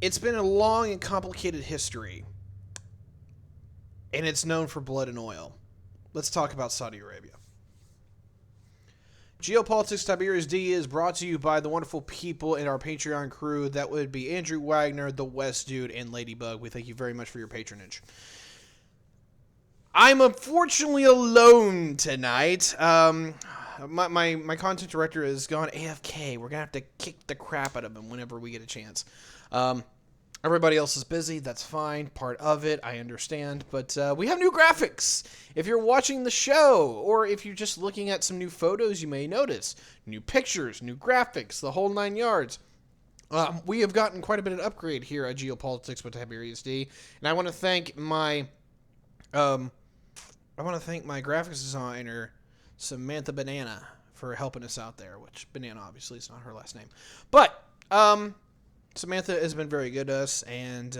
It's been a long and complicated history, and it's known for blood and oil. Let's talk about Saudi Arabia. Geopolitics Tiberius D is brought to you by the wonderful people in our Patreon crew. That would be Andrew Wagner, the West Dude, and Ladybug. We thank you very much for your patronage. I'm unfortunately alone tonight. My content director has gone AFK. We're going to have to kick the crap out of him whenever we get a chance. Everybody else is busy. That's fine. Part of it. I understand. But we have new graphics. If you're watching the show, or if you're just looking at some new photos, you may notice. New pictures, new graphics, the whole 9 yards. We have gotten quite a bit of upgrade here at Geopolitics with Tiberius D. And I want to thank my graphics designer, Samantha Banana, for helping us out there, which Banana obviously is not her last name. But Samantha has been very good to us and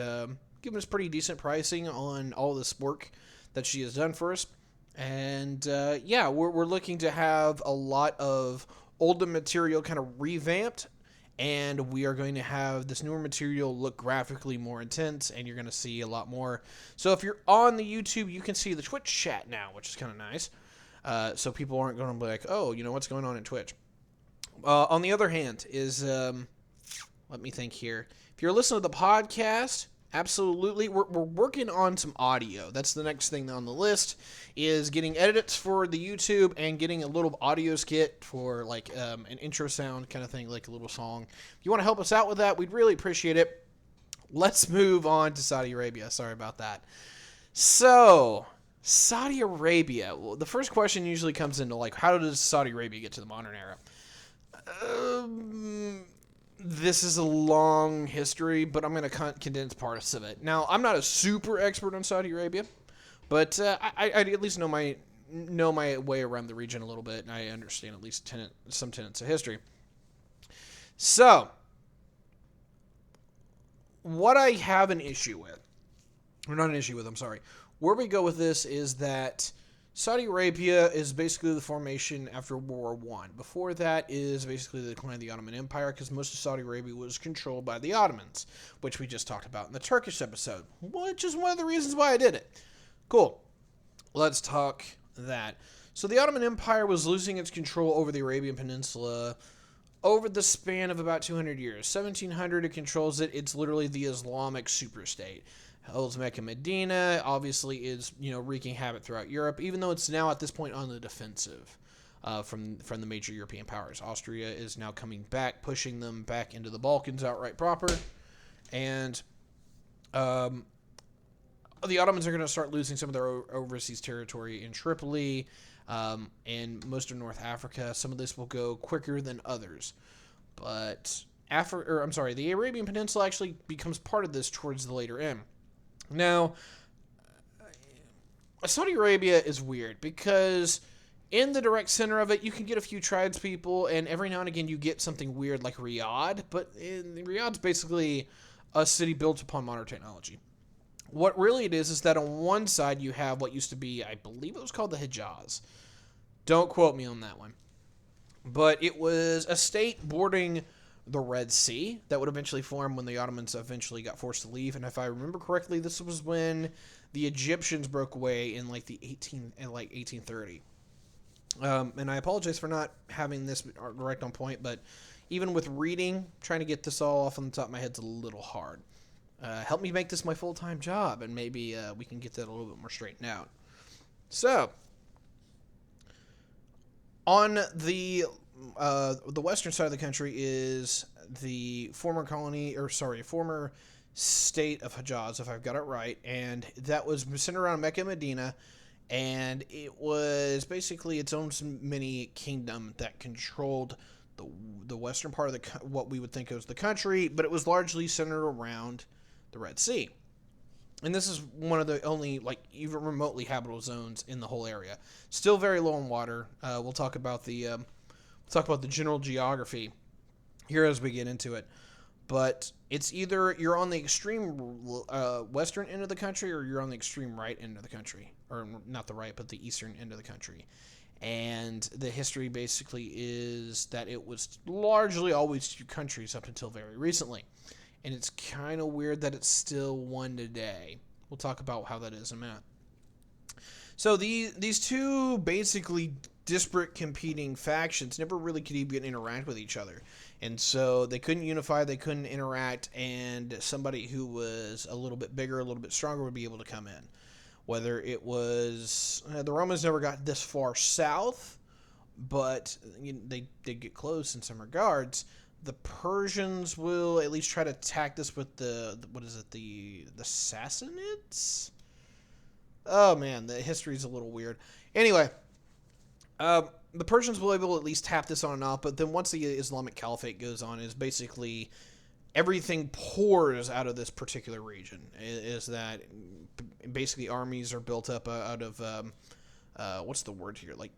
given us pretty decent pricing on all this work that she has done for us. And we're looking to have a lot of older material kind of revamped, and we are going to have this newer material look graphically more intense, and you're going to see a lot more. So if you're on the YouTube, you can see the Twitch chat now, which is kind of nice. So people aren't going to be like, oh, what's going on in Twitch. On the other hand is, let me think here. If you're listening to the podcast, absolutely. We're working on some audio. That's the next thing on the list, is getting edits for the YouTube and getting a little audio skit for like an intro sound kind of thing, like a little song. If you want to help us out with that, we'd really appreciate it. Let's move on to Saudi Arabia. Sorry about that. So, Saudi Arabia. Well, the first question usually comes into like, how does Saudi Arabia get to the modern era? This is a long history, but I'm going to condense parts of it. Now, I'm not a super expert on Saudi Arabia, but I at least know my way around the region a little bit, and I understand at least some tenets of history. So, what I have an issue with, or not an issue with, I'm sorry, where we go with this is that Saudi Arabia is basically the formation after World War I. Before that is basically the decline of the Ottoman Empire, because most of Saudi Arabia was controlled by the Ottomans, which we just talked about in the Turkish episode, which is one of the reasons why I did it. Cool. Let's talk that. So the Ottoman Empire was losing its control over the Arabian Peninsula over the span of about 200 years. 1700, it controls it. It's literally the Islamic superstate. Holds Mecca and Medina, obviously is, wreaking havoc throughout Europe, even though it's now at this point on the defensive from the major European powers. Austria is now coming back, pushing them back into the Balkans outright proper. And the Ottomans are going to start losing some of their overseas territory in Tripoli and most of North Africa. Some of this will go quicker than others. But the Arabian Peninsula actually becomes part of this towards the later end. Now, Saudi Arabia is weird because in the direct center of it, you can get a few tribespeople, and every now and again you get something weird like Riyadh, but Riyadh's basically a city built upon modern technology. What really it is that on one side you have what used to be, I believe it was called the Hijaz. Don't quote me on that one. But it was a state bordering the Red Sea that would eventually form when the Ottomans eventually got forced to leave. And if I remember correctly, this was when the Egyptians broke away in like 1830. And I apologize for not having this direct on point, but even with reading, trying to get this all off on the top of my head's a little hard. Help me make this my full-time job, and maybe we can get that a little bit more straightened out. So, on the western side of the country is the former state of Hijaz, if I've got it right, and that was centered around Mecca and Medina, and it was basically its own mini kingdom that controlled the western part of what we would think of as the country, but it was largely centered around the Red Sea. And this is one of the only, even remotely habitable zones in the whole area. Still very low in water. We'll talk about the general geography here as we get into it. But it's either you're on the extreme western end of the country or you're on the extreme right end of the country. Or not the right, but the eastern end of the country. And the history basically is that it was largely always two countries up until very recently. and it's kind of weird that it's still one today. We'll talk about how that is in a minute. So these two basically disparate competing factions never really could even interact with each other. And so they couldn't unify, they couldn't interact, and somebody who was a little bit bigger, a little bit stronger would be able to come in. Whether it was... the Romans never got this far south, but they did get close in some regards. The Persians will at least try to attack this with the Sassanids? Oh man, the history's a little weird. Anyway, the Persians will be able to at least tap this on and off, but then once the Islamic Caliphate goes on, is basically everything pours out of this particular region. Is that basically armies are built up out of what's the word here? Like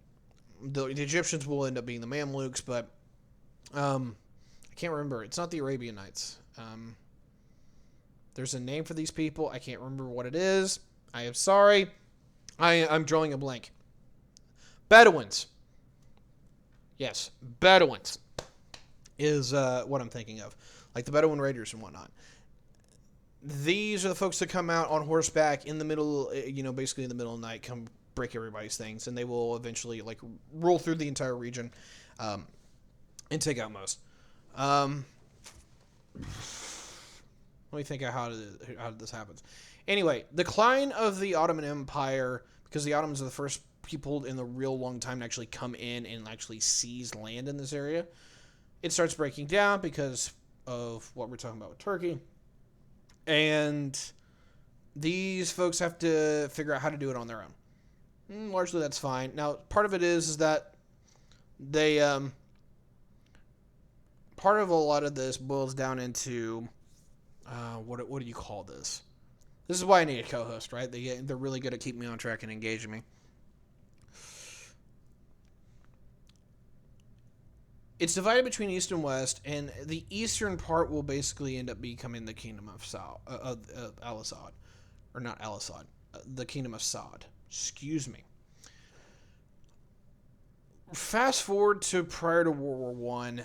the Egyptians will end up being the Mamluks, but I can't remember. It's not the Arabian Nights. There's a name for these people. I can't remember what it is. I am sorry. I'm drawing a blank. Bedouins. Yes, Bedouins is what I'm thinking of. Like the Bedouin Raiders and whatnot. These are the folks that come out on horseback in the middle, basically in the middle of the night, come break everybody's things, and they will eventually like roll through the entire region and take out most. Let me think of how this happens. Anyway, decline of the Ottoman Empire, because the Ottomans are the first people in the real long time to actually come in and actually seize land in this area. It starts breaking down because of what we're talking about with Turkey. And these folks have to figure out how to do it on their own. Largely that's fine. Now, part of it is that they... part of a lot of this boils down into... what do you call this? This is why I need a co-host, right? They're really good at keeping me on track and engaging me. It's divided between East and West, and the eastern part will basically end up becoming the Kingdom of Al-Assad. Or not Al-Assad. The Kingdom of Saud. Excuse me. Fast forward to prior to World War I.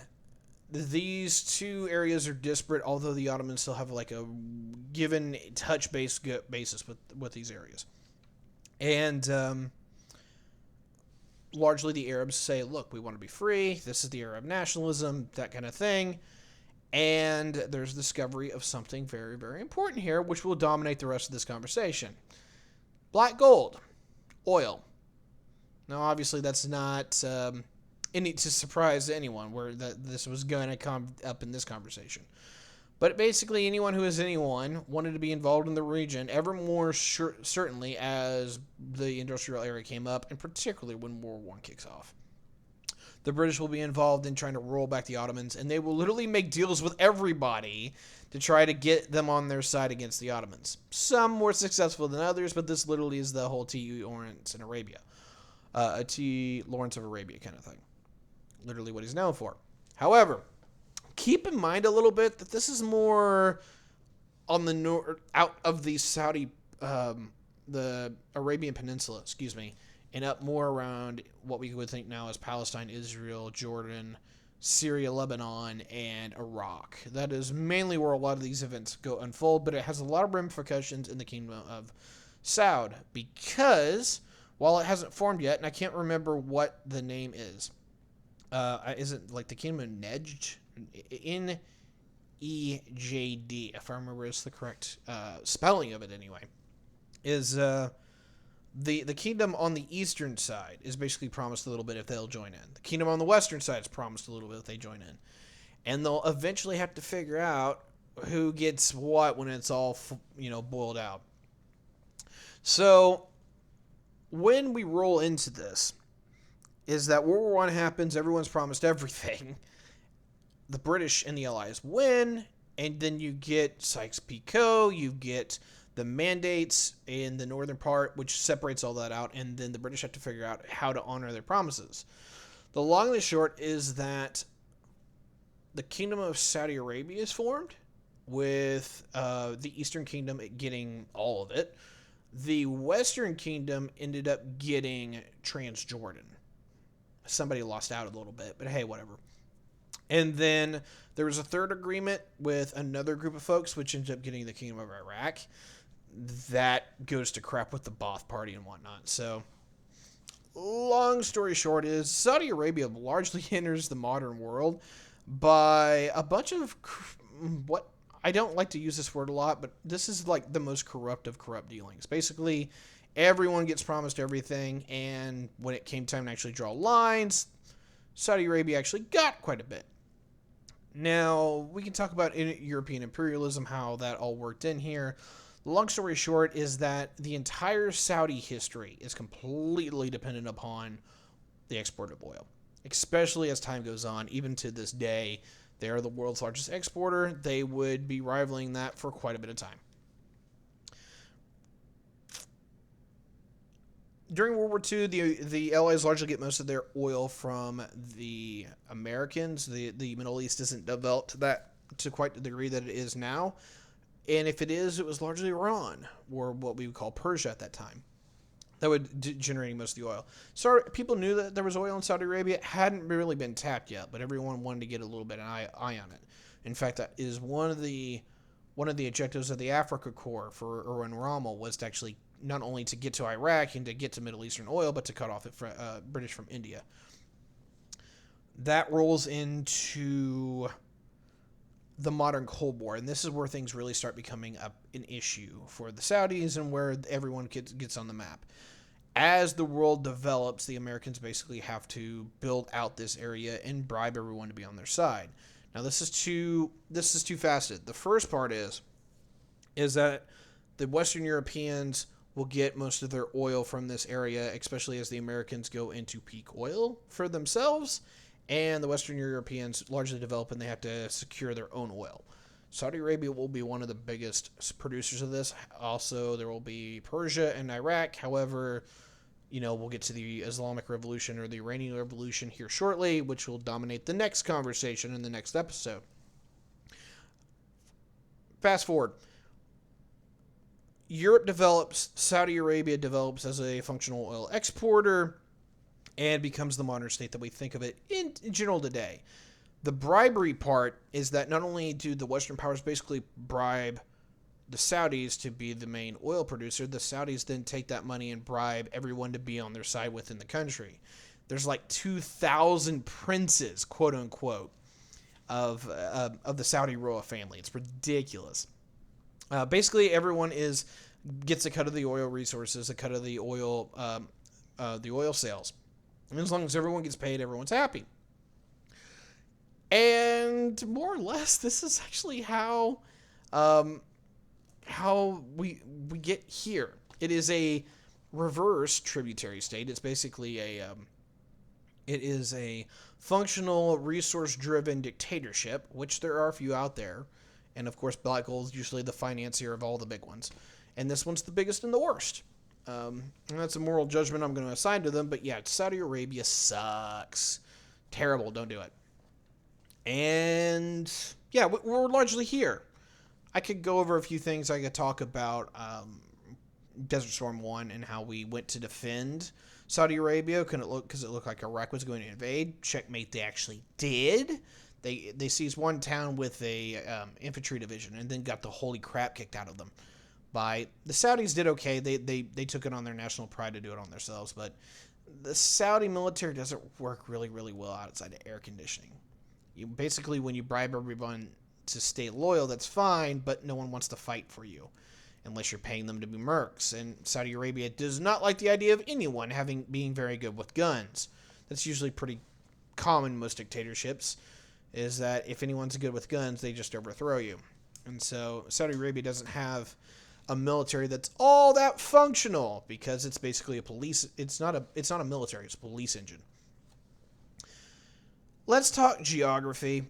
These two areas are disparate, although the Ottomans still have like a given touch-based basis with these areas. And largely the Arabs say, look, we want to be free. This is the Arab nationalism, that kind of thing. And there's discovery of something very, very important here, which will dominate the rest of this conversation. Black gold. Oil. Now, obviously, that's not... any to surprise anyone where that this was going to come up in this conversation. But basically anyone who is anyone wanted to be involved in the region ever more certainly as the industrial era came up, and particularly when World War I kicks off. The British will be involved in trying to roll back the Ottomans, and they will literally make deals with everybody to try to get them on their side against the Ottomans. Some more successful than others, but this literally is the whole T. Lawrence in Arabia. A T. Lawrence of Arabia kind of thing. Literally what he's known for. However, keep in mind a little bit that this is more on the north, out of the Saudi, the Arabian Peninsula, and up more around what we would think now as Palestine, Israel, Jordan, Syria, Lebanon, and Iraq. That is mainly where a lot of these events go unfold, but it has a lot of ramifications in the Kingdom of Saud, because while it hasn't formed yet, and I can't remember what the name is, is it like the Kingdom of Nejd? Nejd, if I remember it's the correct spelling of it anyway, is the kingdom on the eastern side is basically promised a little bit if they'll join in. The kingdom on the western side is promised a little bit if they join in. And they'll eventually have to figure out who gets what when it's all, boiled out. So when we roll into this, is that World War I happens, everyone's promised everything. The British and the Allies win, and then you get Sykes-Picot, you get the mandates in the northern part, which separates all that out, and then the British have to figure out how to honor their promises. The long and the short is that the Kingdom of Saudi Arabia is formed, with the Eastern Kingdom getting all of it. The Western Kingdom ended up getting Transjordan. Somebody lost out a little bit, but hey, whatever. And then there was a third agreement with another group of folks, which ended up getting the Kingdom of Iraq. That goes to crap with the Ba'ath Party and whatnot. So, long story short is Saudi Arabia largely enters the modern world by a bunch of what I don't like to use this word a lot, but this is like the most corrupt of corrupt dealings. Basically, everyone gets promised everything, and when it came time to actually draw lines, Saudi Arabia actually got quite a bit. Now, we can talk about European imperialism, how that all worked in here. The long story short is that the entire Saudi history is completely dependent upon the export of oil, especially as time goes on. Even to this day, they are the world's largest exporter. They would be rivaling that for quite a bit of time. During World War II, the Allies largely get most of their oil from the Americans. The Middle East isn't developed to quite the degree that it is now. And if it is, it was largely Iran, or what we would call Persia at that time, that would generating most of the oil. So people knew that there was oil in Saudi Arabia. It hadn't really been tapped yet, but everyone wanted to get a little bit of an eye on it. In fact, that is one of the objectives of the Africa Corps for Erwin Rommel, was to actually not only to get to Iraq and to get to Middle Eastern oil, but to cut off the British from India. That rolls into the modern Cold War, and this is where things really start becoming an issue for the Saudis and where everyone gets on the map. As the world develops, the Americans basically have to build out this area and bribe everyone to be on their side. Now, this is two-faceted. The first part is that the Western Europeans will get most of their oil from this area, especially as the Americans go into peak oil for themselves, and the Western Europeans largely develop and they have to secure their own oil. Saudi Arabia will be one of the biggest producers of this. Also, there will be Persia and Iraq. However, we'll get to the Islamic Revolution or the Iranian Revolution here shortly, which will dominate the next conversation in the next episode. Fast forward. Europe develops, Saudi Arabia develops as a functional oil exporter, and becomes the modern state that we think of it in general today. The bribery part is that not only do the Western powers basically bribe the Saudis to be the main oil producer, the Saudis then take that money and bribe everyone to be on their side within the country. There's like 2,000 princes, quote unquote, of the Saudi royal family. It's ridiculous. Basically, everyone gets a cut of the oil resources, a cut of the oil sales. And as long as everyone gets paid, everyone's happy. And more or less, this is actually how we get here. It is a reverse tributary state. It's basically it is a functional, resource-driven dictatorship, which there are a few out there. And of course, Black Gold is usually the financier of all the big ones. And this one's the biggest and the worst. And that's a moral judgment I'm going to assign to them. But yeah, Saudi Arabia sucks. Terrible. Don't do it. And yeah, we're largely here. I could go over a few things. I could talk about Desert Storm 1 and how we went to defend Saudi Arabia because it looked like Iraq was going to invade. Checkmate, they actually did. They seized one town with a infantry division and then got the holy crap kicked out of them. The Saudis did okay. They took it on their national pride to do it on themselves, but the Saudi military doesn't work really, really well outside of air conditioning. Basically, when you bribe everyone to stay loyal, that's fine, but no one wants to fight for you unless you're paying them to be mercs. And Saudi Arabia does not like the idea of anyone being very good with guns. That's usually pretty common in most dictatorships, is that if anyone's good with guns, they just overthrow you. And so Saudi Arabia doesn't have a military that's all that functional because it's basically a police. It's not a military. It's a police engine. Let's talk geography.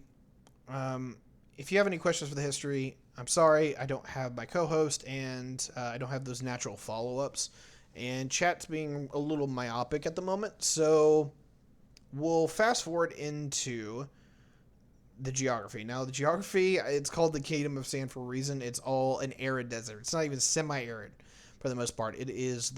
If you have any questions for the history, I'm sorry, I don't have my co-host, and I don't have those natural follow-ups. And chat's being a little myopic at the moment, so we'll fast forward into the geography. Now, the geography, it's called the Kingdom of Sand for a reason. It's all an arid desert. It's not even semi-arid for the most part. It is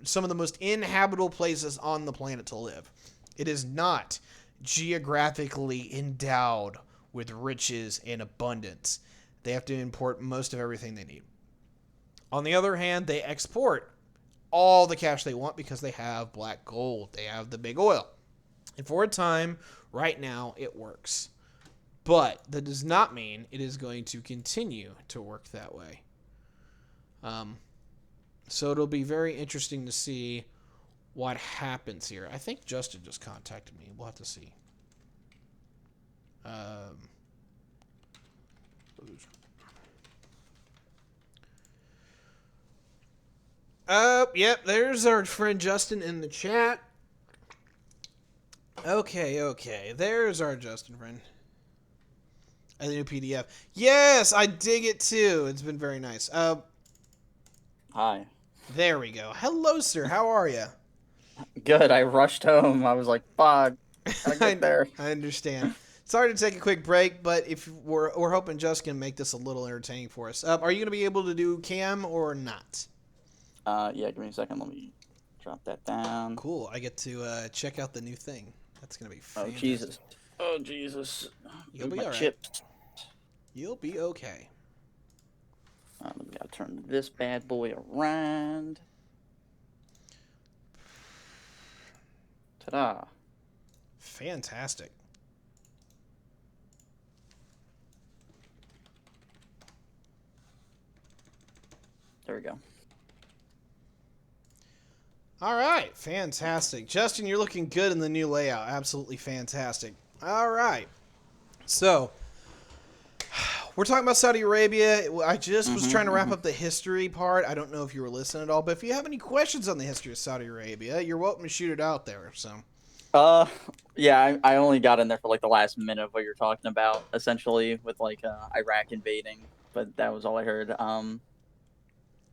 some of the most inhabitable places on the planet to live. It is not geographically endowed with riches and abundance. They have to import most of everything they need. On the other hand, they export all the cash they want because they have black gold. They have the big oil. And for a time, right now, it works. But that does not mean it is going to continue to work that way. So it'll be very interesting to see what happens here. I think Justin just contacted me. We'll have to see. Yep, there's our friend Justin in the chat. Okay. There's our Justin friend. And the new PDF. Yes, I dig it too. It's been very nice. Hi. There we go. Hello, sir. How are you? Good. I rushed home. I was like, fuck. Gotta get there. I understand. Sorry to take a quick break, but if we're hoping Justin can make this a little entertaining for us. Are you going to be able to do cam or not? Yeah, give me a second. Let me drop that down. Cool. I get to check out the new thing. That's going to be fantastic. Oh, Jesus. You'll be all right. Chips. You'll be okay. Let me gotta turn this bad boy around. Ta-da. Fantastic. There we go. All right. Fantastic. Justin, you're looking good in the new layout. Absolutely fantastic. All right. So, we're talking about Saudi Arabia. I just was trying to wrap up the history part. I don't know if you were listening at all, but if you have any questions on the history of Saudi Arabia, you're welcome to shoot it out there. So, yeah, I only got in there for like the last minute of what you're talking about, essentially, with like Iraq invading, but that was all I heard.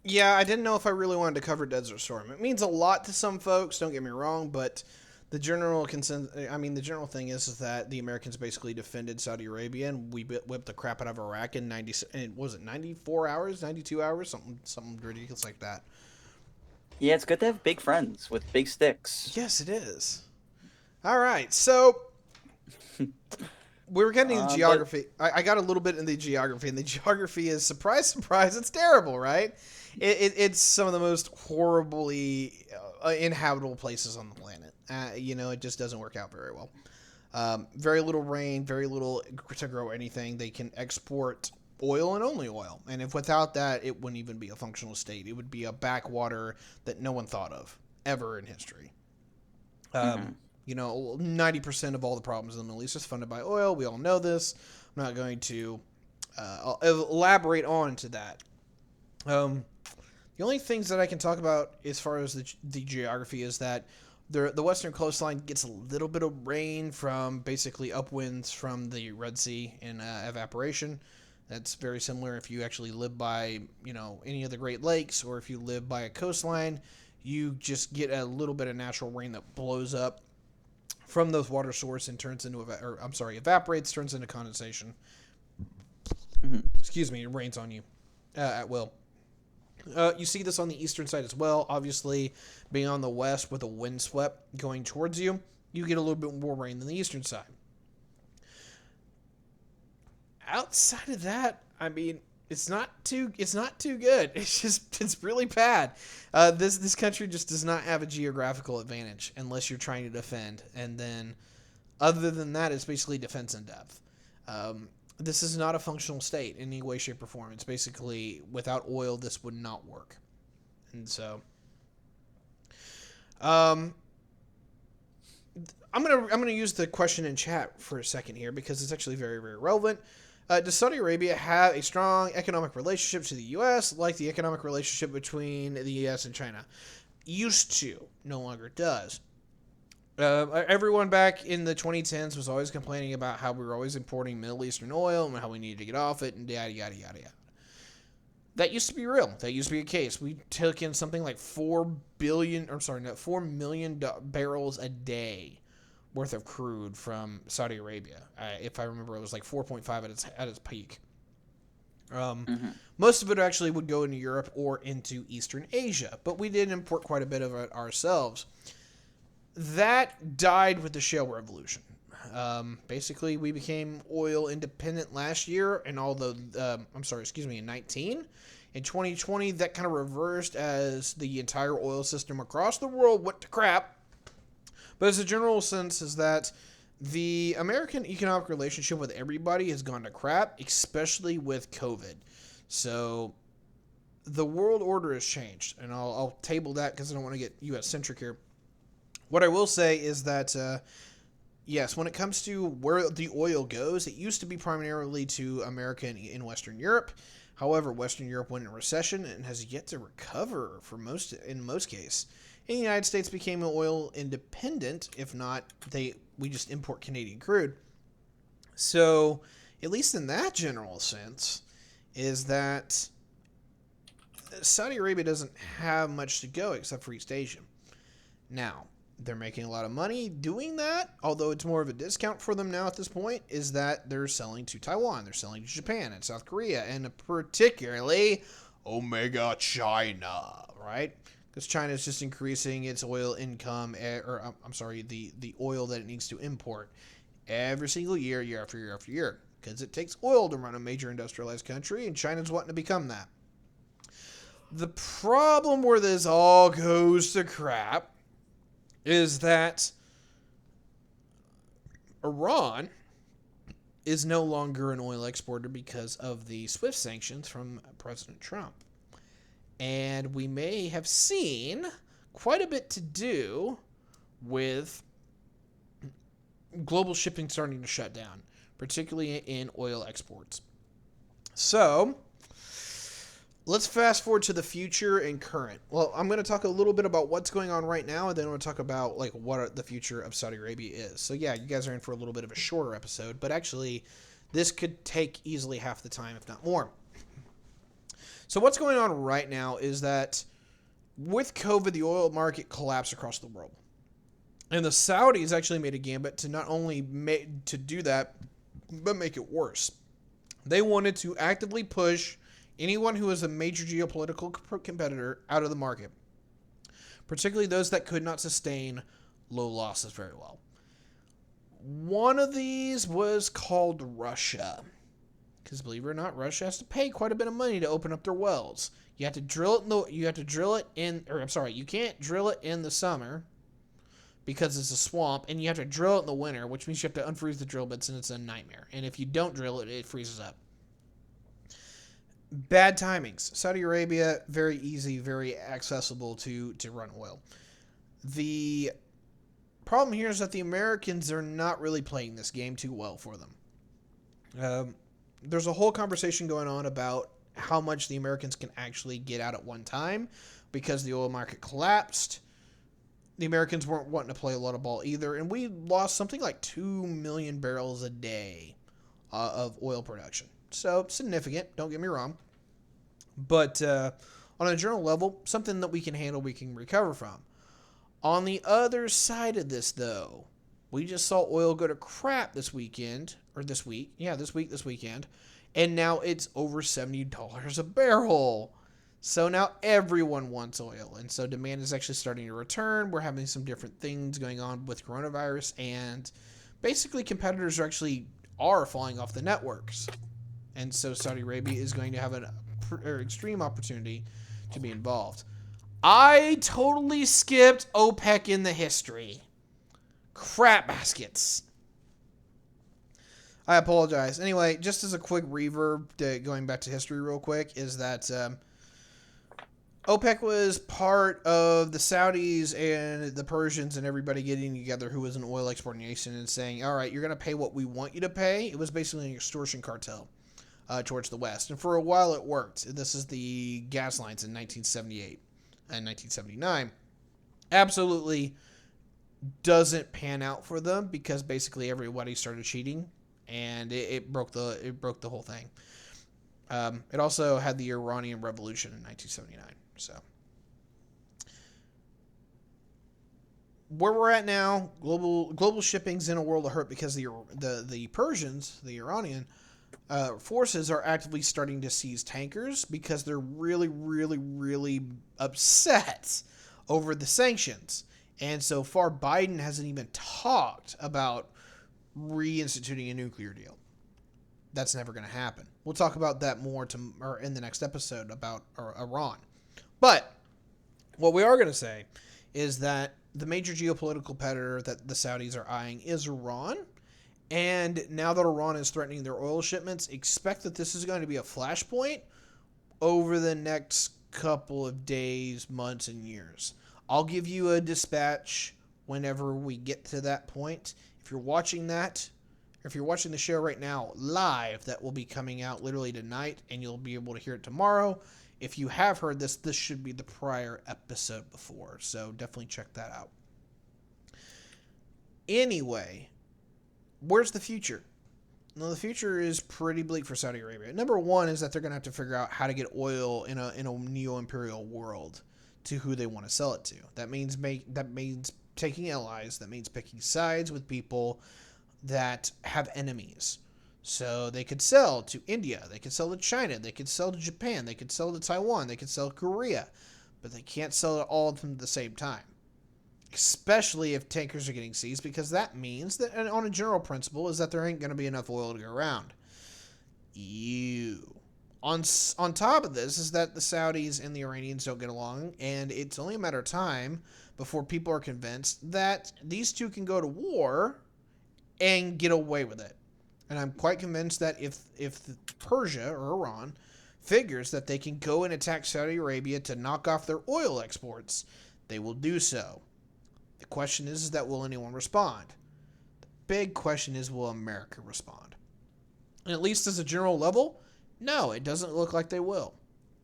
Yeah, I didn't know if I really wanted to cover Desert Storm. It means a lot to some folks, don't get me wrong, but the general thing is that the Americans basically defended Saudi Arabia, and we whipped the crap out of Iraq in 94 hours, 92 hours, something ridiculous like that. Yeah, it's good to have big friends with big sticks. Yes, it is. All right, so we're getting into geography. I got a little bit in the geography, and the geography is, surprise, surprise, it's terrible, right? It's some of the most horribly inhabitable places on the planet. It just doesn't work out very well. Very little rain, very little to grow anything. They can export oil and only oil. And if without that, it wouldn't even be a functional state. It would be a backwater that no one thought of ever in history. 90% of all the problems in the Middle East is funded by oil. We all know this. I'm not going to elaborate on to that. The only things that I can talk about as far as the geography is that the western coastline gets a little bit of rain from basically upwinds from the Red Sea and evaporation. That's very similar if you actually live by, any of the Great Lakes, or if you live by a coastline, you just get a little bit of natural rain that blows up from those water source and evaporates, turns into condensation. Excuse me, it rains on you at will. You see this on the eastern side as well. Obviously, being on the west with a wind swept going towards you, you get a little bit more rain than the eastern side. Outside of that, it's not too good. It's really bad. This country just does not have a geographical advantage unless you're trying to defend. And then, other than that, it's basically defense in depth. This is not a functional state in any way, shape, or form. It's basically, without oil, this would not work. And so, I'm gonna use the question in chat for a second here because it's actually very, very relevant. Does Saudi Arabia have a strong economic relationship to the U.S. like the economic relationship between the U.S. and China? Used to, no longer does. Everyone back in the 2010s was always complaining about how we were always importing Middle Eastern oil and how we needed to get off it and yada, yada, yada, yada. That used to be real. That used to be a case. We took in something like 4 million barrels a day worth of crude from Saudi Arabia. If I remember, it was like 4.5 at its peak. Most of it actually would go into Europe or into Eastern Asia, but we did import quite a bit of it ourselves. That died with the shale revolution. Basically, we became oil independent last year, and although, in 19. In 2020, that kind of reversed as the entire oil system across the world went to crap. But as a general sense is that the American economic relationship with everybody has gone to crap, especially with COVID. So the world order has changed, and I'll table that because I don't want to get U.S.-centric here. What I will say is that, yes, when it comes to where the oil goes, it used to be primarily to America and in Western Europe. However, Western Europe went in recession and has yet to recover in most cases. And the United States became oil independent. If not, we just import Canadian crude. So, at least in that general sense, is that Saudi Arabia doesn't have much to go except for East Asia. Now, they're making a lot of money doing that, although it's more of a discount for them now at this point, is that they're selling to Taiwan, they're selling to Japan and South Korea, and particularly Omega China, right? Because China is just increasing its oil income, the oil that it needs to import every single year, year after year after year, because it takes oil to run a major industrialized country, and China's wanting to become that. The problem where this all goes to crap is that Iran is no longer an oil exporter because of the SWIFT sanctions from President Trump. And we may have seen quite a bit to do with global shipping starting to shut down, particularly in oil exports. So, let's fast forward to the future and current. Well, I'm going to talk a little bit about what's going on right now, and then I'm going to talk about what the future of Saudi Arabia is. So yeah, you guys are in for a little bit of a shorter episode, but actually, this could take easily half the time, if not more. So what's going on right now is that with COVID, the oil market collapsed across the world. And the Saudis actually made a gambit to not only to do that, but make it worse. They wanted to actively push anyone who is a major geopolitical competitor out of the market, particularly those that could not sustain low losses very well. One of these was called Russia. Because believe it or not, Russia has to pay quite a bit of money to open up their wells. You have to drill it you can't drill it in the summer because it's a swamp, and you have to drill it in the winter, which means you have to unfreeze the drill bits, and it's a nightmare. And if you don't drill it, it freezes up. Bad timings. Saudi Arabia, very easy, very accessible to run oil. The problem here is that the Americans are not really playing this game too well for them. There's a whole conversation going on about how much the Americans can actually get out at one time because the oil market collapsed. The Americans weren't wanting to play a lot of ball either, and we lost something like 2 million barrels a day of oil production. So, significant, don't get me wrong. But on a general level, something that we can handle, we can recover from. On the other side of this, though, we just saw oil go to crap this weekend. This weekend. And now it's over $70 a barrel. So now everyone wants oil. And so demand is actually starting to return. We're having some different things going on with coronavirus. And basically competitors are falling off the networks. And so Saudi Arabia is going to have an extreme opportunity to be involved. I totally skipped OPEC in the history. Crap baskets. I apologize. Anyway, just as a quick reverb, going back to history real quick, is that OPEC was part of the Saudis and the Persians and everybody getting together who was an oil exporting nation and saying, all right, you're going to pay what we want you to pay. It was basically an extortion cartel towards the West. And for a while it worked. This is the gas lines in 1978 and 1979. Absolutely doesn't pan out for them because basically everybody started cheating. And it broke the whole thing. It also had the Iranian Revolution in 1979. So where we're at now, global shipping's in a world of hurt because the Persians, the Iranian forces, are actively starting to seize tankers because they're really, really, really upset over the sanctions. And so far, Biden hasn't even talked about reinstituting a nuclear deal. That's never going to happen. We'll talk about that more in the next episode about Iran. But what we are going to say is that the major geopolitical competitor that the Saudis are eyeing is Iran. And now that Iran is threatening their oil shipments, expect that this is going to be a flashpoint over the next couple of days, months, and years. I'll give you a dispatch whenever we get to that point. If you're watching that, if you're watching the show right now live, that will be coming out literally tonight, and you'll be able to hear it tomorrow. If you have heard this should be the prior episode before, so definitely check that out. Anyway, where's the future? Well, the future is pretty bleak for Saudi Arabia. Number one is that they're going to have to figure out how to get oil in a neo-imperial world to who they want to sell it to. That means taking allies. That means picking sides with people that have enemies. So they could sell to India, they could sell to China, they could sell to Japan, they could sell to Taiwan, they could sell to Korea, but they can't sell to all of them at the same time. Especially if tankers are getting seized, because that means that, and on a general principle, is that there ain't going to be enough oil to go around. On top of this is that the Saudis and the Iranians don't get along, and it's only a matter of time before people are convinced that these two can go to war and get away with it. And I'm quite convinced that if Persia or Iran figures that they can go and attack Saudi Arabia to knock off their oil exports, they will do so. The question is that will anyone respond? The big question is, will America respond? And at least as a general level, no, it doesn't look like they will.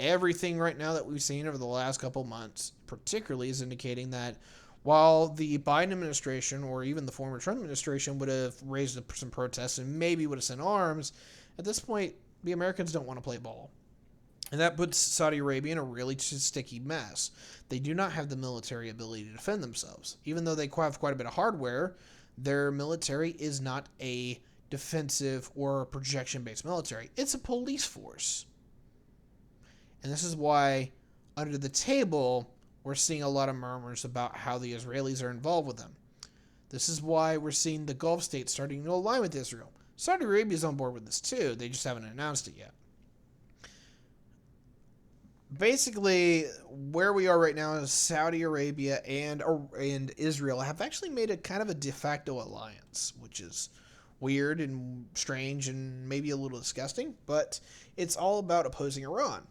Everything right now that we've seen over the last couple months particularly is indicating that while the Biden administration or even the former Trump administration would have raised some protests and maybe would have sent arms, at this point, the Americans don't want to play ball. And that puts Saudi Arabia in a really sticky mess. They do not have the military ability to defend themselves. Even though they have quite a bit of hardware, their military is not a defensive or projection-based military. It's a police force. And this is why, under the table, we're seeing a lot of murmurs about how the Israelis are involved with them. This is why we're seeing the Gulf states starting to align with Israel. Saudi Arabia is on board with this too. They just haven't announced it yet. Basically, where we are right now is Saudi Arabia and Israel have actually made a kind of a de facto alliance, which is weird and strange and maybe a little disgusting, but it's all about opposing Iran.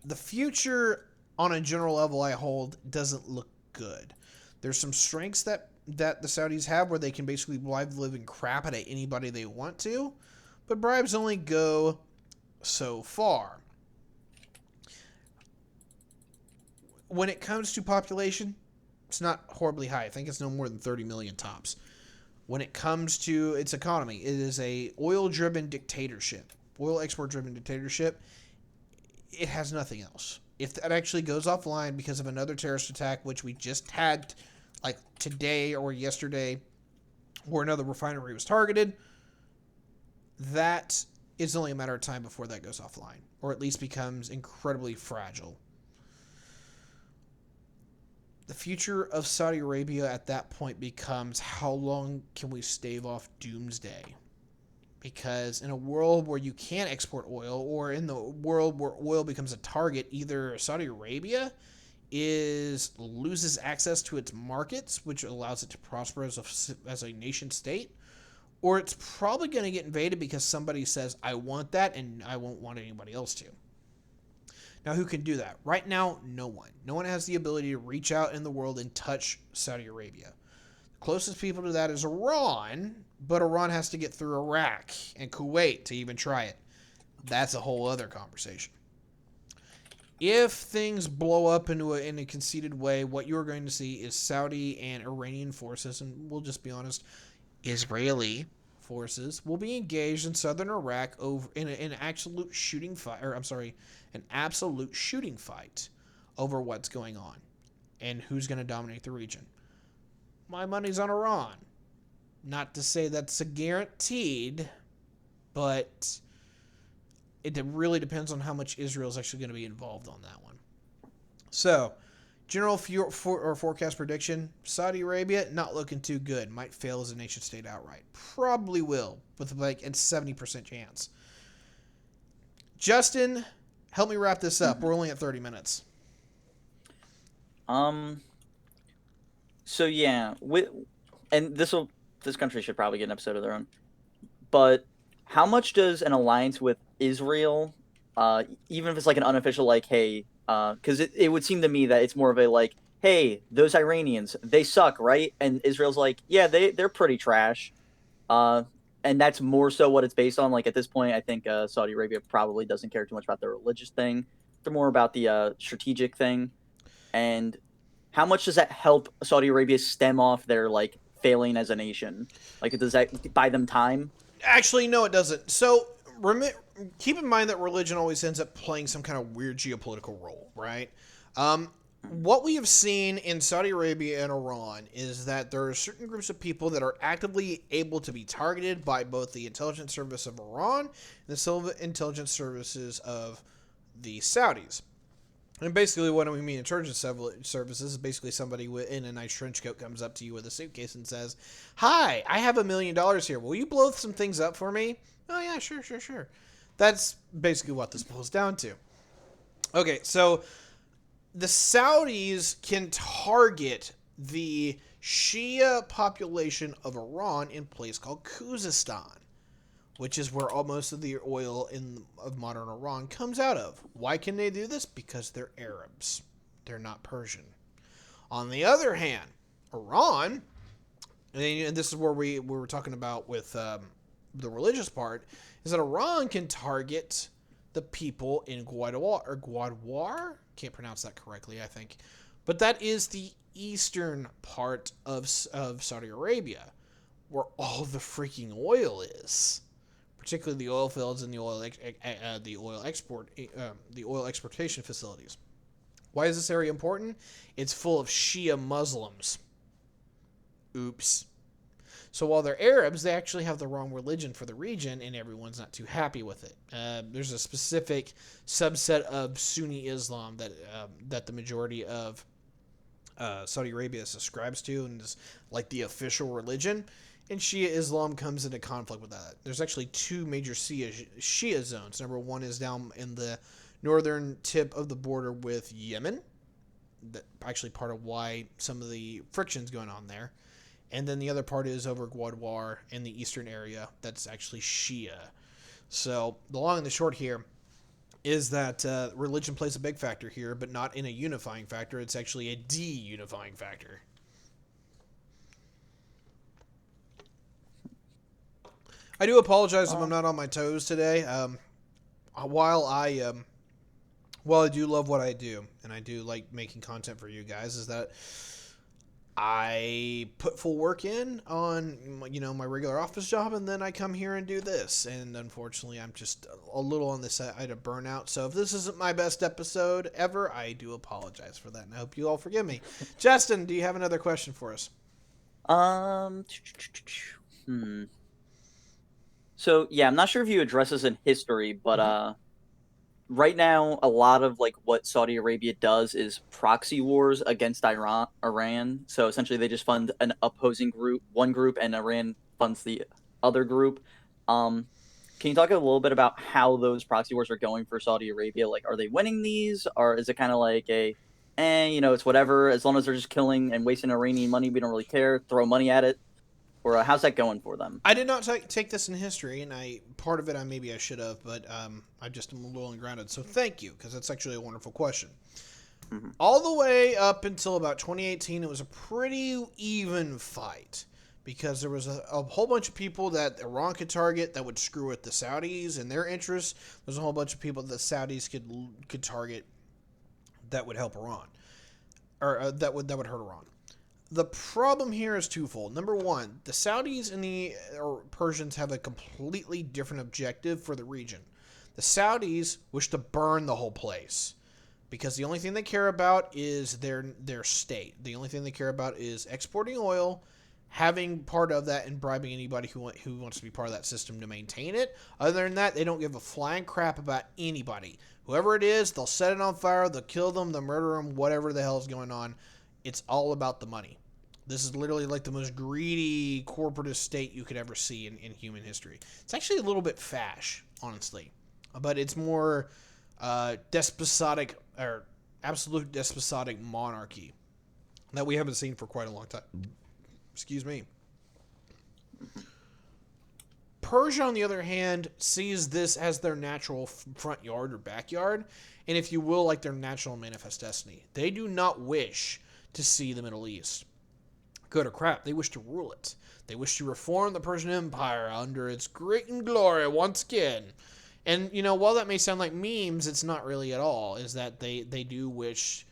The future on a general level I hold doesn't look good. There's some strengths that the Saudis have where they can basically bribe the living crap out of anybody they want to, but bribes only go so far. When it comes to population, it's not horribly high. I think it's no more than 30 million tops. When it comes to its economy, it is a oil-driven dictatorship. Oil export-driven dictatorship. It has nothing else. If that actually goes offline because of another terrorist attack, which we just had like today or yesterday, or another refinery was targeted, that is only a matter of time before that goes offline, or at least becomes incredibly fragile. The future of Saudi Arabia at that point becomes, how long can we stave off doomsday? Because in a world where you can't export oil, or in the world where oil becomes a target, either Saudi Arabia loses access to its markets, which allows it to prosper as a nation state, or it's probably going to get invaded because somebody says, I want that, and I won't want anybody else to. Now, who can do that? Right now, no one. No one has the ability to reach out in the world and touch Saudi Arabia. The closest people to that is Iran, but Iran has to get through Iraq and Kuwait to even try it. That's a whole other conversation. If things blow up in a conceited way, what you're going to see is Saudi and Iranian forces, and we'll just be honest, Israeli forces will be engaged in southern Iraq over in an absolute shooting fight, an absolute shooting fight over what's going on and who's going to dominate the region. My money's on Iran. Not to say that's a guaranteed, but it really depends on how much Israel is actually going to be involved on that one. So, General forecast prediction: Saudi Arabia not looking too good. Might fail as a nation state outright. Probably will, with like a 70% chance. Justin, help me wrap this up. Mm-hmm. We're only at 30 minutes. So yeah, and this country should probably get an episode of their own. But how much does an alliance with Israel, even if it's like an unofficial, like, hey, because it would seem to me that it's more of a like, hey, those Iranians, they suck, right? And Israel's like, yeah, they're pretty trash. And that's more so what it's based on. Like at this point, I think Saudi Arabia probably doesn't care too much about the religious thing. They're more about the strategic thing. And how much does that help Saudi Arabia stem off their like failing as a nation? Like, does that buy them time? Actually, no, it doesn't. So, keep in mind that religion always ends up playing some kind of weird geopolitical role, right? What we have seen in Saudi Arabia and Iran is that there are certain groups of people that are actively able to be targeted by both the intelligence service of Iran and the intelligence services of the Saudis. And basically, what we mean intelligence services is basically somebody in a nice trench coat comes up to you with a suitcase and says, "Hi, I have $1 million here. Will you blow some things up for me?" "Oh yeah, sure. That's basically what this boils down to. Okay, so the Saudis can target the Shia population of Iran in a place called Khuzestan, which is where most of the oil of modern Iran comes out of. Why can they do this? Because they're Arabs. They're not Persian. On the other hand, Iran, and this is where we were talking about with the religious part, is that Iran can target the people in Gwadwar? Can't pronounce that correctly, I think. But that is the eastern part of Saudi Arabia, where all the freaking oil is. Particularly the oil fields and the oil exportation facilities. Why is this area important? It's full of Shia Muslims. Oops. So while they're Arabs, they actually have the wrong religion for the region, and everyone's not too happy with it. There's a specific subset of Sunni Islam that the majority of Saudi Arabia subscribes to and is like the official religion. And Shia Islam comes into conflict with that. There's actually two major Shia zones. Number one is down in the northern tip of the border with Yemen. That's actually part of why some of the friction's going on there. And then the other part is over Gwadwar in the eastern area. That's actually Shia. So the long and the short here is that religion plays a big factor here, but not in a unifying factor. It's actually a de-unifying factor. I do apologize if I'm not on my toes today. While I do love what I do, and I do like making content for you guys, is that I put full work in on my regular office job, and then I come here and do this. And unfortunately, I'm just a little on the side of burnout. So if this isn't my best episode ever, I do apologize for that, and I hope you all forgive me. Justin, do you have another question for us? So yeah, I'm not sure if you address this in history, but right now a lot of like what Saudi Arabia does is proxy wars against Iran. So essentially they just fund an opposing one group, and Iran funds the other group. Can you talk a little bit about how those proxy wars are going for Saudi Arabia? Like, are they winning these, or is it kind of like it's whatever, as long as they're just killing and wasting Iranian money, we don't really care, throw money at it? Or how's that going for them? I did not take this in history, and part of it I should have, but I just am a little ungrounded. So thank you, because that's actually a wonderful question. Mm-hmm. All the way up until about 2018, it was a pretty even fight, because there was a whole bunch of people that Iran could target that would screw with the Saudis and their interests. There's a whole bunch of people that the Saudis could target that would help Iran, or that would hurt Iran. The problem here is twofold. Number one, the Saudis and the Persians have a completely different objective for the region. The Saudis wish to burn the whole place because the only thing they care about is their state. The only thing they care about is exporting oil, having part of that, and bribing anybody who wants to be part of that system to maintain it. Other than that, they don't give a flying crap about anybody. Whoever it is, they'll set it on fire, they'll kill them, they'll murder them, whatever the hell is going on. It's all about the money. This is literally like the most greedy corporatist state you could ever see in human history. It's actually a little bit fash, honestly. But it's more despotic or absolute despotic monarchy that we haven't seen for quite a long time. Excuse me. Persia, on the other hand, sees this as their natural front yard or backyard, and if you will, like their natural manifest destiny. They do not wish to see the Middle East good or crap. They wish to rule it. They wish to reform the Persian Empire under its great and glory once again. And, while that may sound like memes, it's not really at all, is that they do wish,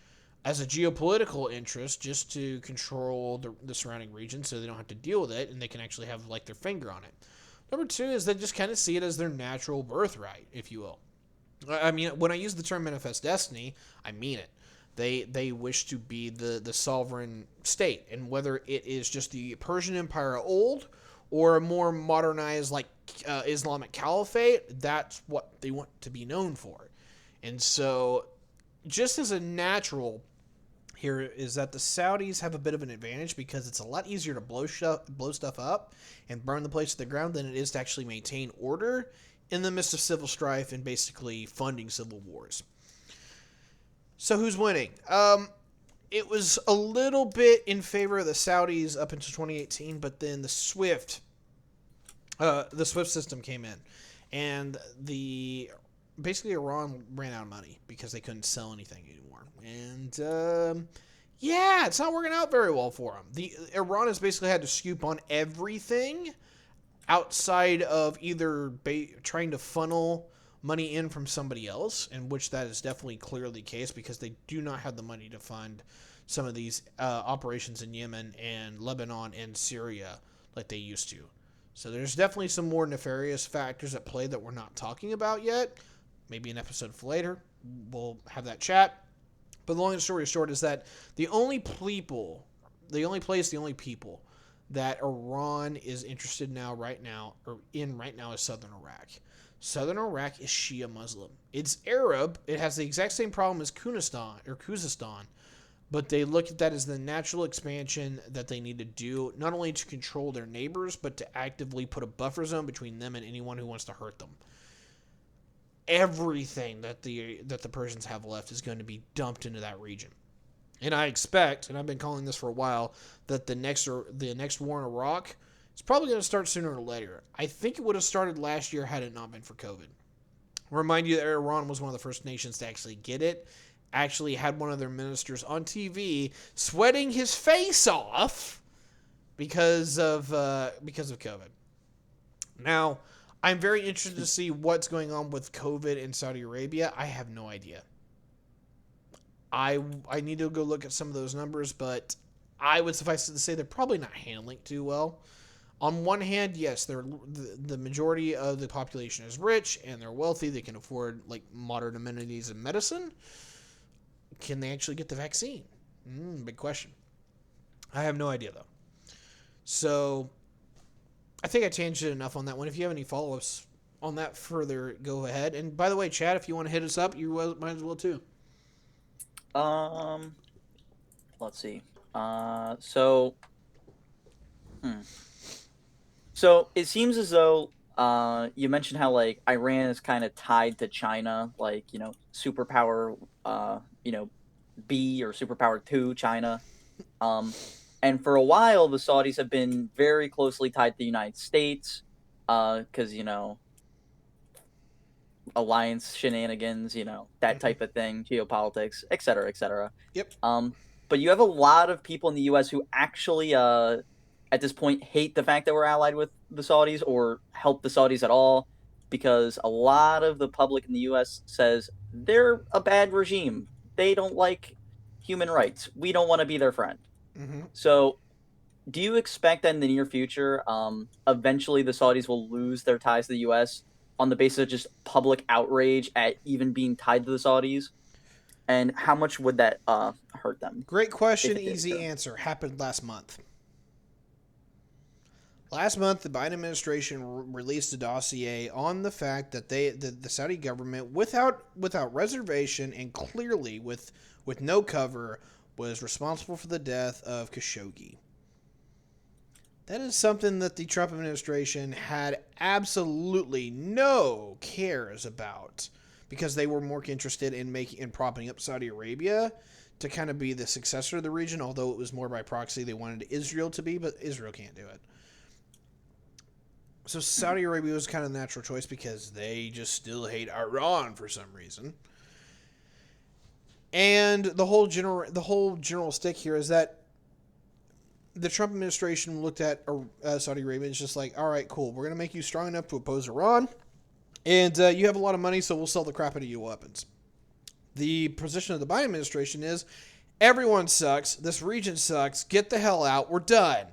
as a geopolitical interest, just to control the surrounding region so they don't have to deal with it, and they can actually have, like, their finger on it. Number two is they just kind of see it as their natural birthright, if you will. I mean, when I use the term manifest destiny, I mean it. They wish to be the sovereign state, and whether it is just the Persian Empire old or a more modernized like Islamic caliphate, that's what they want to be known for. And so, just as a natural here is that the Saudis have a bit of an advantage because it's a lot easier to blow stuff up and burn the place to the ground than it is to actually maintain order in the midst of civil strife and basically funding civil wars. So who's winning? It was a little bit in favor of the Saudis up until 2018, but then the SWIFT system came in, and basically Iran ran out of money because they couldn't sell anything anymore, and it's not working out very well for them. Iran has basically had to scoop on everything outside of either trying to funnel money in from somebody else, in which that is definitely clearly the case because they do not have the money to fund some of these operations in Yemen and Lebanon and Syria like they used to. So there's definitely some more nefarious factors at play that we're not talking about yet. Maybe an episode for later. We'll have that chat. But the long story short is that the only people that Iran is interested right now is southern Iraq. Southern Iraq is Shia Muslim. It's Arab. It has the exact same problem as Khuzestan, but they look at that as the natural expansion that they need to do, not only to control their neighbors, but to actively put a buffer zone between them and anyone who wants to hurt them. Everything that the Persians have left is going to be dumped into that region. And I expect, and I've been calling this for a while, that the next war in Iraq is probably going to start sooner or later. I think it would have started last year had it not been for COVID. Remind you that Iran was one of the first nations to actually get it. Actually had one of their ministers on TV sweating his face off because of COVID. Now, I'm very interested to see what's going on with COVID in Saudi Arabia. I have no idea. I need to go look at some of those numbers, but I would suffice it to say they're probably not handling it too well. On one hand, yes, the majority of the population is rich and they're wealthy. They can afford like modern amenities and medicine. Can they actually get the vaccine? Big question. I have no idea though. So I think I changed it enough on that one. If you have any follow-ups on that further, go ahead. And by the way, Chad, if you want to hit us up, you might as well too. Let's see. So it seems as though you mentioned how like Iran is kind of tied to China, like superpower, B or superpower 2 China, and for a while the Saudis have been very closely tied to the United States, because alliance shenanigans, that type of thing, geopolitics, etc., etc. Yep. But you have a lot of people in the U.S. who actually, at this point, hate the fact that we're allied with the Saudis or help the Saudis at all, because a lot of the public in the U.S. says they're a bad regime. They don't like human rights. We don't want to be their friend. Mm-hmm. So do you expect that in the near future, eventually the Saudis will lose their ties to the U.S. on the basis of just public outrage at even being tied to the Saudis? And how much would that hurt them? Great question, easy answer. Happened last month. Last month, the Biden administration released a dossier on the fact that the Saudi government, without reservation and clearly with no cover, was responsible for the death of Khashoggi. That is something that the Trump administration had absolutely no cares about, because they were more interested in propping up Saudi Arabia to kind of be the successor of the region, although it was more by proxy. They wanted Israel to be, but Israel can't do it. So Saudi Arabia was kind of the natural choice because they just still hate Iran for some reason. And the whole general stick here is that the Trump administration looked at Saudi Arabia and it's just like, all right, cool, we're going to make you strong enough to oppose Iran, and you have a lot of money, so we'll sell the crap out of you weapons. The position of the Biden administration is, everyone sucks, this region sucks, get the hell out, we're done.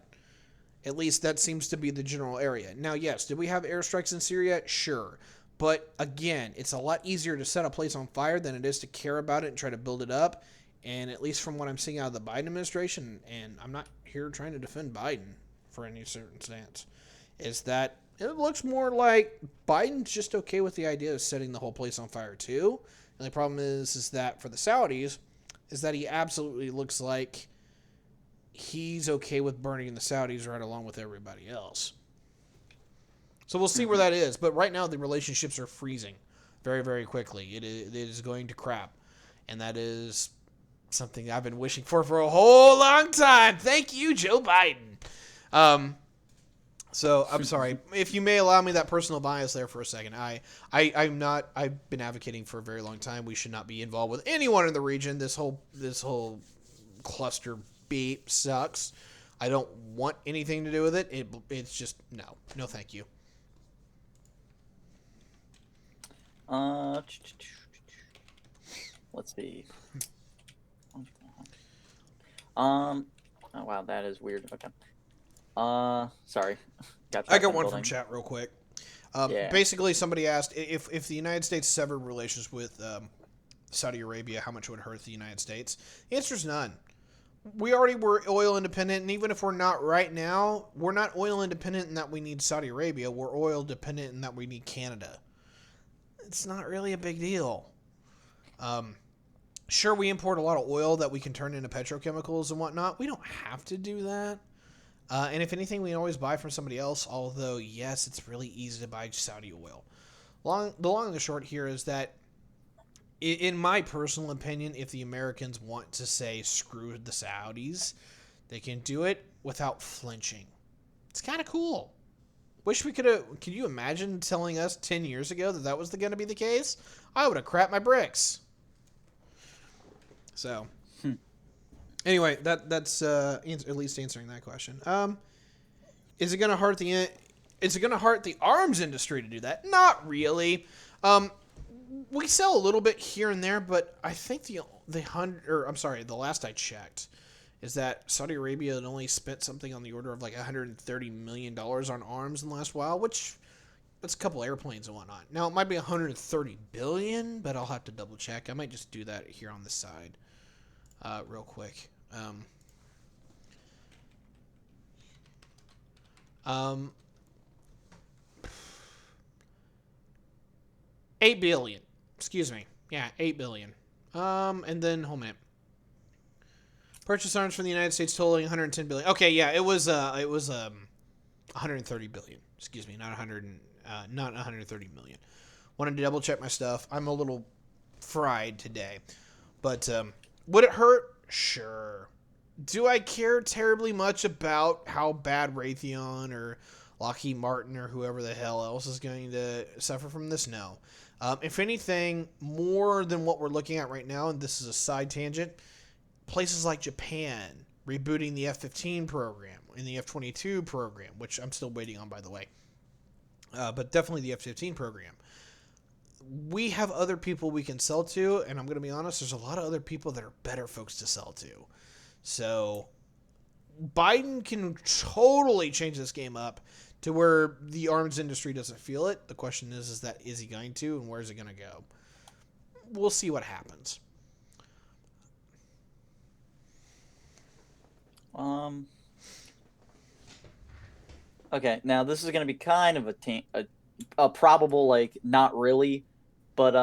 At least that seems to be the general area. Now, yes, did we have airstrikes in Syria? Sure. But again, it's a lot easier to set a place on fire than it is to care about it and try to build it up. And at least from what I'm seeing out of the Biden administration, and I'm not here trying to defend Biden for any certain stance, is that it looks more like Biden's just okay with the idea of setting the whole place on fire too. And the problem is that for the Saudis, is that he absolutely looks like he's okay with burning the Saudis right along with everybody else. So we'll see where that is. But right now, the relationships are freezing very, very quickly. It is going to crap. And that is something I've been wishing for a whole long time. Thank you, Joe Biden. So I'm sorry. If you may allow me that personal bias there for a second. I've been advocating for a very long time. We should not be involved with anyone in the region. This whole cluster beep sucks. I don't want anything to do with it. It's just no thank you. Let's see. Oh wow, that is weird. Okay. Sorry. I got one from chat real quick. Yeah. Basically, somebody asked if the United States severed relations with Saudi Arabia, how much would it hurt the United States? The answer is none. We already were oil independent, and even if we're not right now, we're not oil independent in that we need Saudi Arabia. We're oil dependent in that we need Canada. It's not really a big deal. Sure, we import a lot of oil that we can turn into petrochemicals and whatnot. We don't have to do that. And if anything, we can always buy from somebody else, although, yes, it's really easy to buy Saudi oil. The long and the short here is that, in my personal opinion, if the Americans want to say screw the Saudis, they can do it without flinching. It's kind of cool. Wish we could have. Can you imagine telling us 10 years ago that was going to be the case? I would have crapped my bricks. So, anyway, that's at least answering that question. Is it going to hurt the arms industry to do that? Not really. We sell a little bit here and there, but I think the last I checked is that Saudi Arabia had only spent something on the order of like $130 million on arms in the last while, which that's a couple airplanes and whatnot. Now it might be $130 billion, but I'll have to double check. I might just do that here on the side, real quick. $8 billion. Excuse me. Yeah, $8 billion. And then hold on a minute. Purchase arms from the United States totaling $110 billion. Okay, yeah, it was $130 billion. Excuse me, not $130 million. Wanted to double check my stuff. I'm a little fried today, but would it hurt? Sure. Do I care terribly much about how bad Raytheon or Lockheed Martin or whoever the hell else is going to suffer from this? No. If anything, more than what we're looking at right now, and this is a side tangent, places like Japan rebooting the F-15 program and the F-22 program, which I'm still waiting on, by the way, but definitely the F-15 program. We have other people we can sell to, and I'm going to be honest, there's a lot of other people that are better folks to sell to. So Biden can totally change this game up to where the arms industry doesn't feel it. The question is he going to, and where is it going to go? We'll see what happens. Okay, now this is going to be kind of a probable, like, not really, but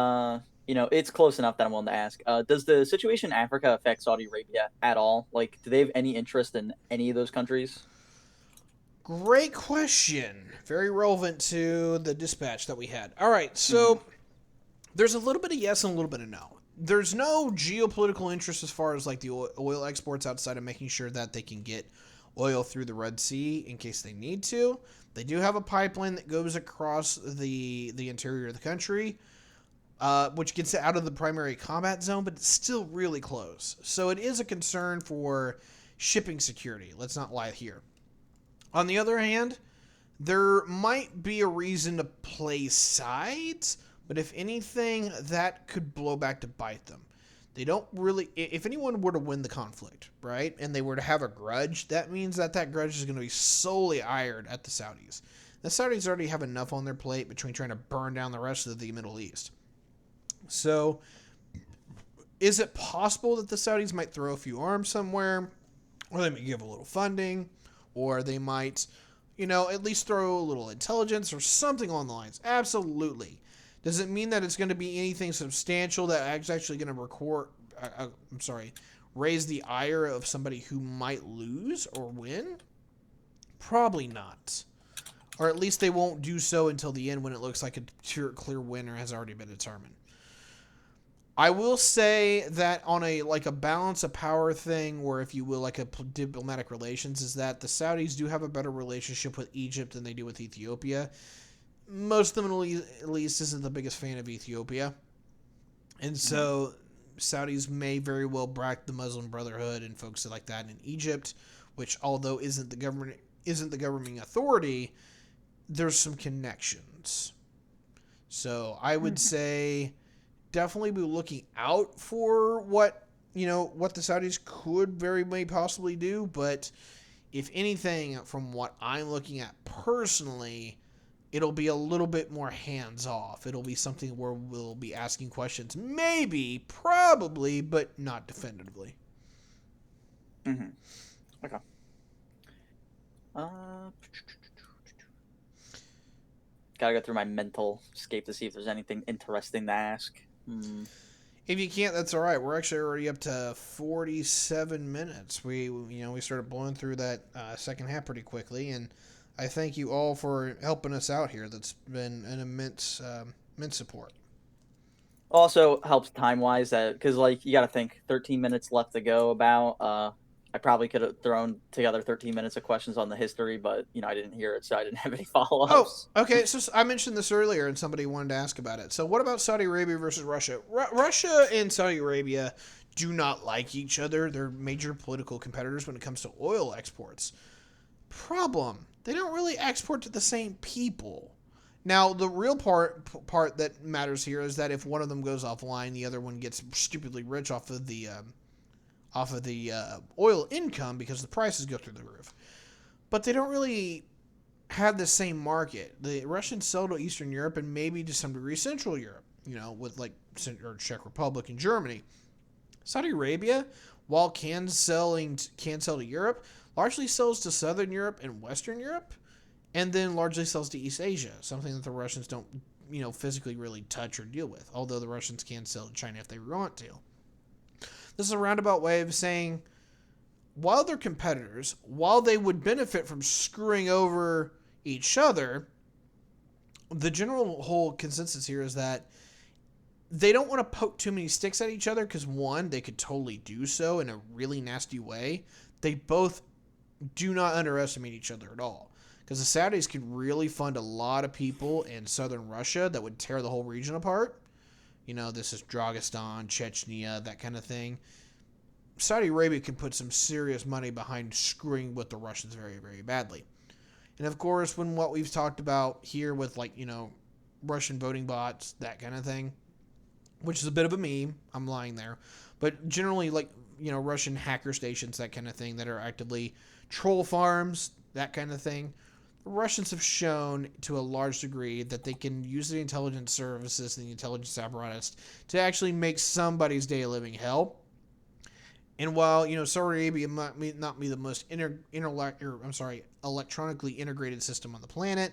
it's close enough that I'm willing to ask. Does the situation in Africa affect Saudi Arabia at all? Like, do they have any interest in any of those countries? Great question. Very relevant to the dispatch that we had. All right, Hmm. so there's a little bit of yes and a little bit of no. There's no geopolitical interest as far as like the oil exports outside of making sure that they can get oil through the Red Sea in case they need to. They do have a pipeline that goes across the interior of the country, which gets it out of the primary combat zone, but it's still really close. So it is a concern for shipping security. Let's not lie here. On the other hand, there might be a reason to play sides, but if anything, that could blow back to bite them. They don't really. If anyone were to win the conflict, right, and they were to have a grudge, that means that that grudge is going to be solely aired at the Saudis. The Saudis already have enough on their plate between trying to burn down the rest of the Middle East. So, is it possible that the Saudis might throw a few arms somewhere, or they might give a little funding, or they might, at least throw a little intelligence or something along the lines? Absolutely. Does it mean that it's going to be anything substantial that is actually going to raise the ire of somebody who might lose or win? Probably not. Or at least they won't do so until the end when it looks like a clear winner has already been determined. I will say that on a balance of power thing, or if you will, like a diplomatic relations, is that the Saudis do have a better relationship with Egypt than they do with Ethiopia. Most of the Middle East isn't the biggest fan of Ethiopia, and Hmm. so Saudis may very well back the Muslim Brotherhood and folks like that in Egypt, which although isn't the governing authority, there's some connections. So I would say definitely be looking out for what the Saudis could very may possibly do. But if anything, from what I'm looking at personally, it'll be a little bit more hands off. It'll be something where we'll be asking questions, maybe, probably, but not definitively. Hmm. Okay. Uh, Gotta go through my mental scape to see if there's anything interesting to ask. Hmm. If you can't, that's all right. We're actually already up to 47 minutes. We started blowing through that second half pretty quickly, and I thank you all for helping us out here. That's been an immense support. Also helps time wise that because like you got to think 13 minutes left to go. About I probably could have thrown together 13 minutes of questions on the history, but I didn't hear it, so I didn't have any follow Oh, ups. okay. So I mentioned this earlier, and somebody wanted to ask about it. So, what about Saudi Arabia versus Russia? Russia and Saudi Arabia do not like each other. They're major political competitors when it comes to oil exports. Problem: they don't really export to the same people. Now, the real part that matters here is that if one of them goes offline, the other one gets stupidly rich off of the oil income because the prices go through the roof. But they don't really have the same market. The Russians sell to Eastern Europe and maybe to some degree Central Europe, with like or Czech Republic and Germany. Saudi Arabia, while can sell to Europe, largely sells to Southern Europe and Western Europe, and then largely sells to East Asia, something that the Russians don't, physically really touch or deal with. Although the Russians can sell to China if they want to. This is a roundabout way of saying while they're competitors, while they would benefit from screwing over each other, the general whole consensus here is that they don't want to poke too many sticks at each other because one, they could totally do so in a really nasty way. They both do not underestimate each other at all because the Saudis could really fund a lot of people in southern Russia that would tear the whole region apart. This is Dagestan, Chechnya, that kind of thing. Saudi Arabia can put some serious money behind screwing with the Russians very, very badly. And of course, when what we've talked about here with Russian voting bots, that kind of thing, which is a bit of a meme, I'm lying there, but generally Russian hacker stations, that kind of thing, that are actively troll farms, that kind of thing. The Russians have shown to a large degree that they can use the intelligence services and the intelligence apparatus to actually make somebody's day a living hell. And while Saudi Arabia might not be the most electronically integrated system on the planet,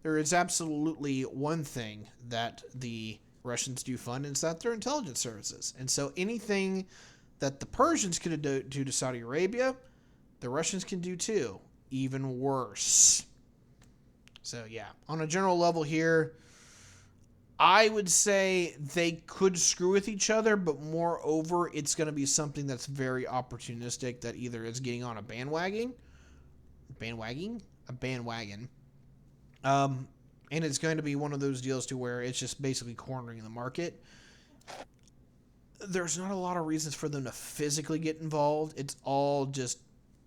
there is absolutely one thing that the Russians do fund, and it's that their intelligence services. And so anything that the Persians could do to Saudi Arabia, the Russians can do too. Even worse. So yeah, on a general level here, I would say they could screw with each other, but moreover, it's going to be something that's very opportunistic that either is getting on a bandwagon, and it's going to be one of those deals to where it's just basically cornering the market. There's not a lot of reasons for them to physically get involved. It's all just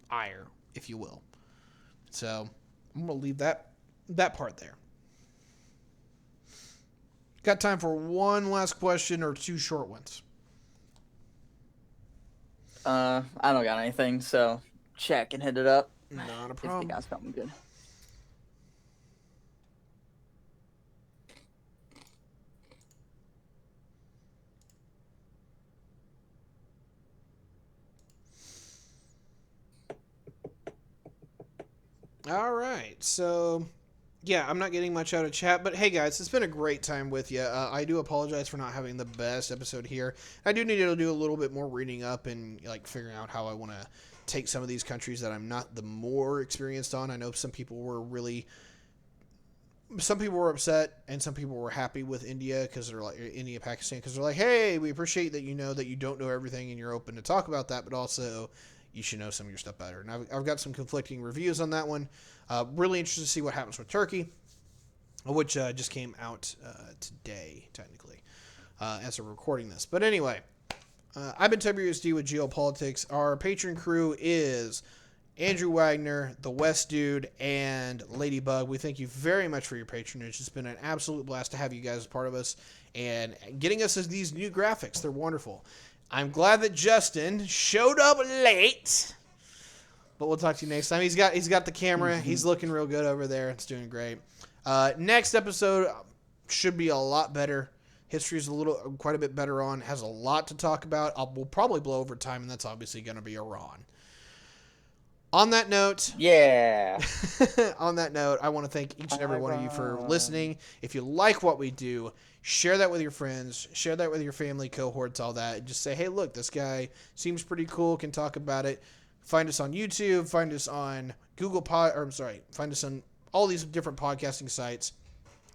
ire, if you will. So I'm going to leave that part there. Got time for one last question or two short ones? I don't got anything, so check and hit it up. Not a If problem. they got something good. All right, so yeah, I'm not getting much out of chat, but hey guys, it's been a great time with you. I do apologize for not having the best episode here. I do need to do a little bit more reading up and like figuring out how I want to take some of these countries that I'm not the more experienced on. I know some people were upset and some people were happy with India because they're like India, Pakistan, because they're like, hey, we appreciate that that you don't know everything and you're open to talk about that, but also you should know some of your stuff better. And I've got some conflicting reviews on that one. Really interested to see what happens with Turkey, which just came out today, technically, as we're recording this. But anyway, I've been Tyberius D with Geopolitics. Our patron crew is Andrew Wagner, the West Dude, and Ladybug. We thank you very much for your patronage. It's been an absolute blast to have you guys as part of us and getting us these new graphics. They're wonderful. I'm glad that Justin showed up late, but we'll talk to you next time. He's got the camera. He's looking real good over there. It's doing great. Next episode should be a lot better. History is quite a bit better on. Has a lot to talk about. We'll probably blow over time, and that's obviously going to be Iran. On that note, Yeah. I want to thank each and every one of you for listening. If you like what we do, share that with your friends, share that with your family, cohorts, all that. Just say, hey, look, this guy seems pretty cool, can talk about it. Find us on YouTube, find us on find us on all these different podcasting sites,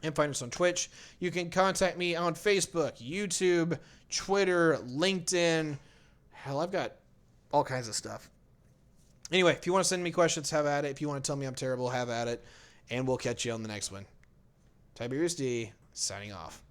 and find us on Twitch. You can contact me on Facebook, YouTube, Twitter, LinkedIn. Hell, I've got all kinds of stuff. Anyway, if you want to send me questions, have at it. If you want to tell me I'm terrible, have at it. And we'll catch you on the next one. Tiberius D, signing off.